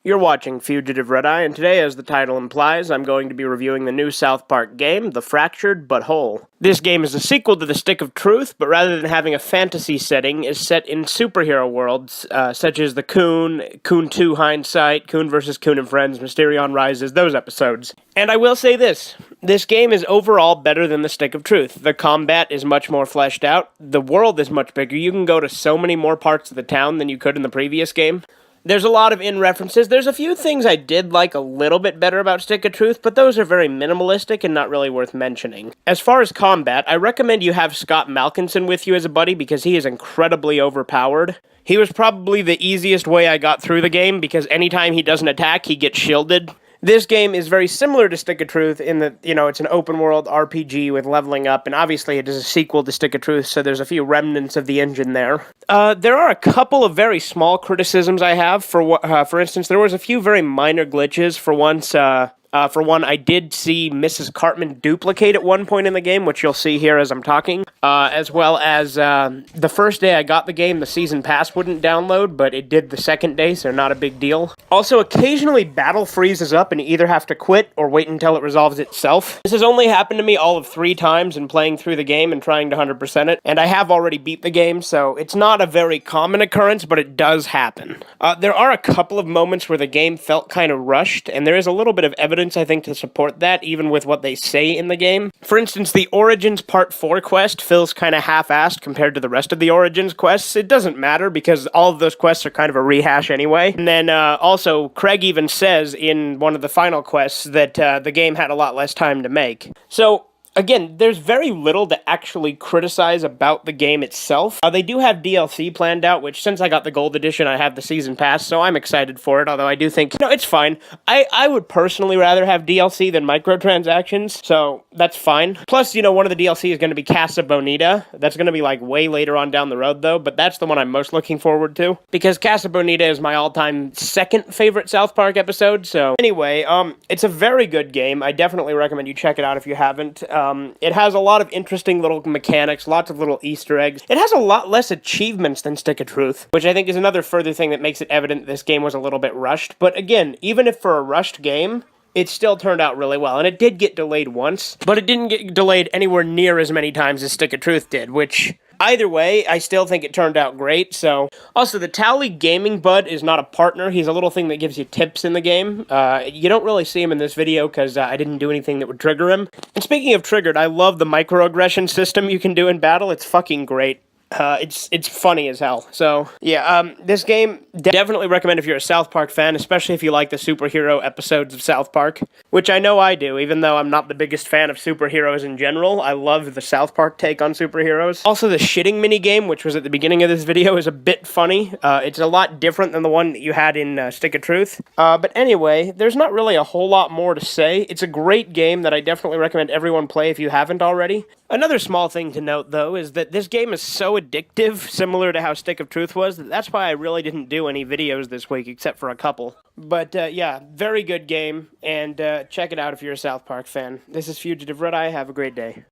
You're watching Fugitive Red-Eye, and today, as the title implies, I'm going to be reviewing the new South Park game, The Fractured But Whole. This game is a sequel to The Stick of Truth, but rather than having a fantasy setting, is set in superhero worlds, such as the Coon, Coon 2 Hindsight, Coon vs. Coon and Friends, Mysterion Rises, those episodes. And I will say this game is overall better than The Stick of Truth. The combat is much more fleshed out, the world is much bigger, you can go to so many more parts of the town than you could in the previous game. There's a lot of in-references. There's a few things I did like a little bit better about Stick of Truth, but those are very minimalistic and not really worth mentioning. As far as combat, I recommend you have Scott Malkinson with you as a buddy because he is incredibly overpowered. He was probably the easiest way I got through the game because anytime he doesn't attack, he gets shielded. This game is very similar to Stick of Truth in that, it's an open-world RPG with leveling up, and obviously it is a sequel to Stick of Truth, so there's a few remnants of the engine there. There are a couple of very small criticisms I have. For instance, there was a few very minor glitches. For one, I did see Mrs. Cartman duplicate at one point in the game, which you'll see here as I'm talking. As well as the first day I got the game, the season pass wouldn't download, but it did the second day, so not a big deal. Also, occasionally battle freezes up and you either have to quit or wait until it resolves itself. This has only happened to me all of 3 times in playing through the game and trying to 100% it, and I have already beat the game, so it's not a very common occurrence, but it does happen. There are a couple of moments where the game felt kind of rushed, and there is a little bit of evidence, I think, to support that, even with what they say in the game. For instance, the Origins Part 4 quest feels kind of half-assed compared to the rest of the Origins quests. It doesn't matter, because all of those quests are kind of a rehash anyway. And then, also, Craig even says in one of the final quests that the game had a lot less time to make. So, again, there's very little to actually criticize about the game itself. They do have DLC planned out, which since I got the Gold Edition, I have the Season Pass, so I'm excited for it, although I do think, it's fine. I would personally rather have DLC than microtransactions, so that's fine. Plus, one of the DLC is going to be Casa Bonita. That's going to be, way later on down the road, though, but that's the one I'm most looking forward to, because Casa Bonita is my all-time second favorite South Park episode, so anyway, it's a very good game. I definitely recommend you check it out if you haven't. It has a lot of interesting little mechanics, lots of little Easter eggs. It has a lot less achievements than Stick of Truth, which I think is another further thing that makes it evident this game was a little bit rushed. But again, even if for a rushed game, it still turned out really well. And it did get delayed once, but it didn't get delayed anywhere near as many times as Stick of Truth did, which either way, I still think it turned out great, so. Also, the Tally Gaming Bud is not a partner. He's a little thing that gives you tips in the game. You don't really see him in this video because I didn't do anything that would trigger him. And speaking of triggered, I love the microaggression system you can do in battle. It's fucking great. It's funny as hell. So, yeah, this game, definitely recommend if you're a South Park fan, especially if you like the superhero episodes of South Park, which I know I do, even though I'm not the biggest fan of superheroes in general. I love the South Park take on superheroes. Also, the shitting minigame, which was at the beginning of this video, is a bit funny. It's a lot different than the one that you had in Stick of Truth. But anyway, there's not really a whole lot more to say. It's a great game that I definitely recommend everyone play if you haven't already. Another small thing to note, though, is that this game is so addictive, similar to how Stick of Truth was, that's why I really didn't do any videos this week, except for a couple. But, yeah, very good game, and check it out if you're a South Park fan. This is Fugitive Red-Eye. Have a great day.